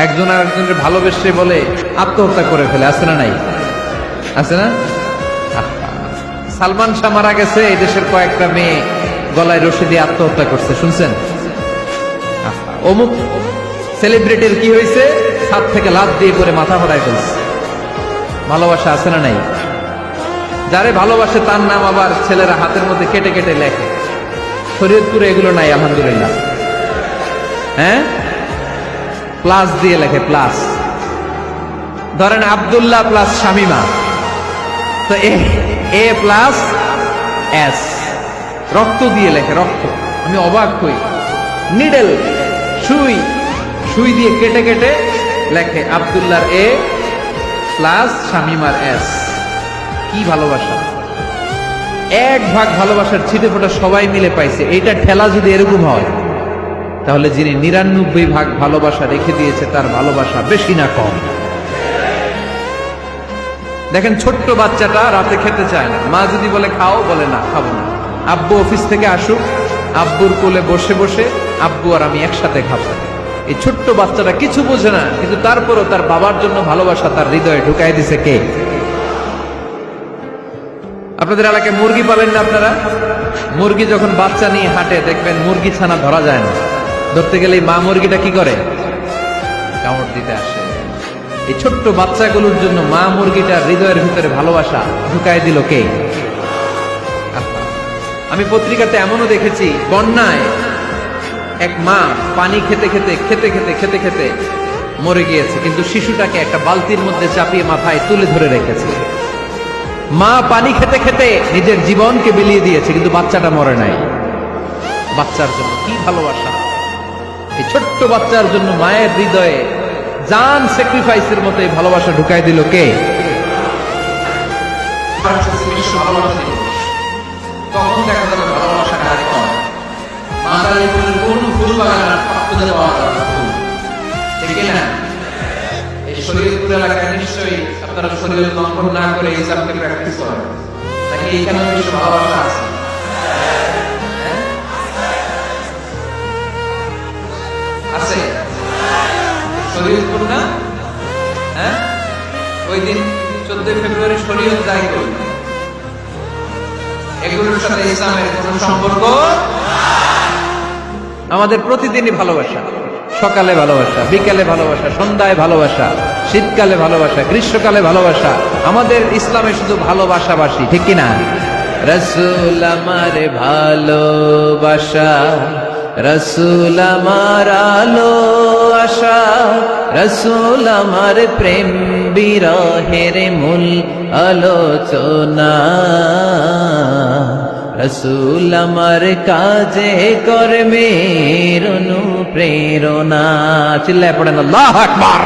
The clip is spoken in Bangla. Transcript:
একজন আর একজনের ভালোবেসে বলে আত্মহত্যা করে ফেলে, আছে না নাই? আছে না? সালমান শাহ মারা গেছে, এই দেশের কয়েকটা মেয়ে গলায় রশি দিয়ে আত্মহত্যা করছে, শুনছেন? অমুক সেলিব্রিটির কি হয়েছে, ছাদ থেকে লাফ দিয়ে পরে মাথা ফাটায় ফেলছে। ভালোবাসা আছে না নাই? যারে ভালোবাসে তার নাম আবার ছেলেরা হাতের মধ্যে কেটে কেটে লেখে। শরীয়তপুরে এগুলো নাই আলহামদুলিল্লাহ। হ্যাঁ, প্লাস দিয়ে লেখে, প্লাস। ধরেন আব্দুল্লাহ প্লাস শামিমা, তো এ প্লাস এস, রক্ত দিয়ে লেখে, রক্ত। আমি অবাক হই, নিডেল সুই, সুই দিয়ে কেটে কেটে লেখে আব্দুল্লাহর এ প্লাস শামিমার এস। কি ভালোবাসা! এক ভাগ ভালোবাসার ছিটে ফোটা সবাই মিলে পাইছে। এইটা ঠেলা যদি এরকম হয়, তাহলে যিনি ৯৯ ভাগ ভালোবাসা রেখে দিয়েছে তার ভালোবাসা বেশি না কম? দেখেন, ছোট্ট বাচ্চাটা রাতে খেতে চায় না, মা যদি বলে খাও, বলে না, খাবো না। আব্বু অফিস থেকে আসুক, আব্বুর কোলে বসে বসে আব্বু আর আমি একসাথে খাবো। এই ছোট্ট বাচ্চাটা কিছু বোঝে না, কিন্তু তারপরও তার বাবার জন্য ভালোবাসা তার হৃদয়ে ঢুকাই দিছে কে? আপনাদের এলাকায় মুরগি পালেন না আপনারা? মুরগি যখন বাচ্চা নিয়ে হাঁটে, দেখবেন মুরগি ছানা ধরা যায় না। ধরতে গেলে মা মুরগিটা কি করে? কামড় দিতে আসে। এই ছোট্ট বাচ্চাগুলোর জন্য মা মুরগিটার হৃদয়ের ভিতরে ভালোবাসা ঢুকাই দিল কে? আমি পত্রিকাতে এমনও দেখেছি, বন্যায় এক মা পানি খেতে খেতে খেতে খেতে খেতে খেতে মরে গিয়েছে, কিন্তু শিশুটাকে একটা বালতির মধ্যে চাপিয়ে মাথায় তুলে ধরে রেখেছে। মা পানি খেতে খেতে নিজের জীবনকে বিলিয়ে দিয়েছে, কিন্তু বাচ্চাটা মরে নাই। বাচ্চার জন্য কি ভালোবাসা! এই ছোট্ট বাচ্চার জন্য মায়ের হৃদয়ে জান স্যাক্রিফাইসের মতো এই ভালোবাসা ঢুকাই দিল কে? তখন দেখা যাবে ভালোবাসা কারে কম। মাতার জীবনের কোন ফুল বাগান খুঁজে পাওয়া যাবে না, ঠিক না? এই শরীয়তপুর এলাকায় নিশ্চয়ই আপনারা শরীয়ত লঙ্ঘন না করে ইসলামকে প্র্যাকটিস করেন, নাকি এখানে বেশি ভালোবাসা আছে? আছে শরীয়তপুর না? হ্যাঁ, ওই দিন 14 ফেব্রুয়ারি শরীয়ত দায়ী করি, এগুলোর সাথে ইসলামের কোন সম্পর্ক? আমাদের প্রতিদিনই ভালোবাসা, সকালে ভালোবাসা, বিকালে ভালোবাসা, সন্ধ্যায় ভালোবাসা, শীতকালে ভালোবাসা, গ্রীষ্মকালে ভালোবাসা। আমাদের ইসলামে শুধু ভালোবাসাবাসি, ঠিক কিনা? রাসূল আমার ভালোবাসা, রাসূল আমার আলো আশা, রাসূল আমার প্রেম বিরহের মূল আলোচনা, রাসূল আমার কাজে কর্মের অনুপ্রেরণা। চিল্লায় পড়েন আল্লাহু আকবার।